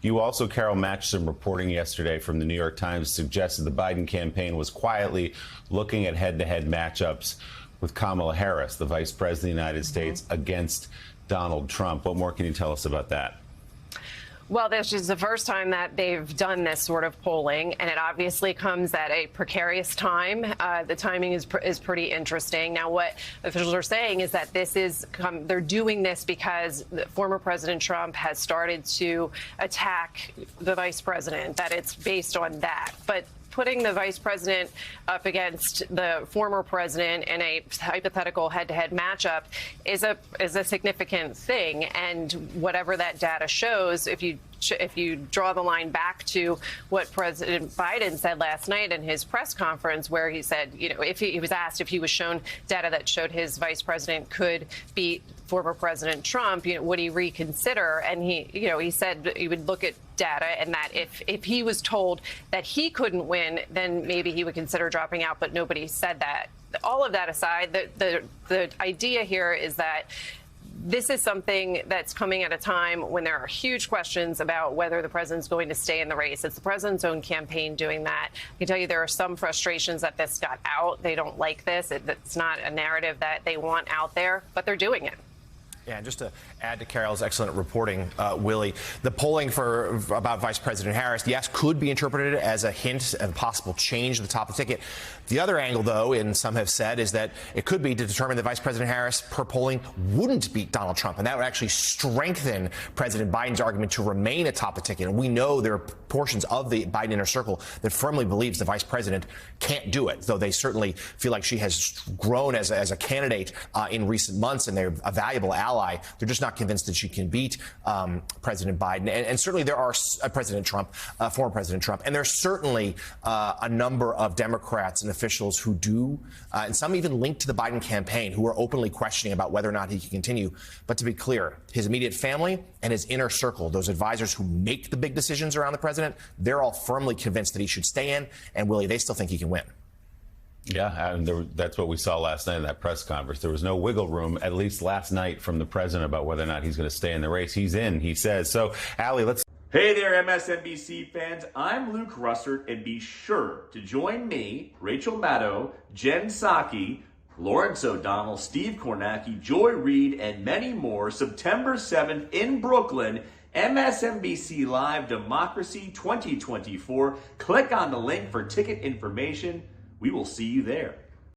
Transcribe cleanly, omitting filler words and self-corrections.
You also, Carol, matched some reporting yesterday from the New York Times suggested the Biden campaign was quietly looking at head-to-head matchups with Kamala Harris, the vice president of the United States, against Donald Trump. What more can you tell us about that? Well, this is the first time that they've done this sort of polling, and it obviously comes at a precarious time. The timing is pretty interesting. Now, what officials are saying is that they're doing this because the former President Trump has started to attack the vice president, that it's based on that. But putting the vice president up against the former president in a hypothetical head-to-head matchup is a significant thing. And whatever that data shows, if you draw the line back to what President Biden said last night in his press conference, where he said, if he was asked if he was shown data that showed his vice president could beat former President Trump, would he reconsider? And he said he would look at data, and that if he was told that he couldn't win, then maybe he would consider dropping out. But nobody said that. All of that aside, the idea here is that this is something that's coming at a time when there are huge questions about whether the president's going to stay in the race. It's the president's own campaign doing that. I can tell you there are some frustrations that this got out. They don't like this. It's not a narrative that they want out there, but they're doing it. Yeah, and just to add to Carol's excellent reporting, Willie, the polling about Vice President Harris, yes, could be interpreted as a hint of possible change at the top of the ticket. The other angle, though, and some have said, is that it could be to determine that Vice President Harris, per polling, wouldn't beat Donald Trump, and that would actually strengthen President Biden's argument to remain atop the ticket. And we know there are portions of the Biden inner circle that firmly believes the vice president can't do it, though they certainly feel like she has grown as a candidate in recent months, and they're a valuable ally. They're just not convinced that she can beat President Biden. And certainly there are President Trump, former President Trump, and there's certainly a number of Democrats and officials who do, and some even linked to the Biden campaign, who are openly questioning about whether or not he can continue. But to be clear, his immediate family and his inner circle, those advisors who make the big decisions around the president, they're all firmly convinced that he should stay in. And Willie, they still think he can win. Yeah, and that's what we saw last night in that press conference. There was no wiggle room, at least last night, from the president about whether or not he's going to stay in the race. He's in, he says. So, Allie, let's... Hey there, MSNBC fans. I'm Luke Russert, and be sure to join me, Rachel Maddow, Jen Psaki, Lawrence O'Donnell, Steve Kornacki, Joy Reid, and many more September 7th in Brooklyn, MSNBC Live Democracy 2024. Click on the link for ticket information. We will see you there.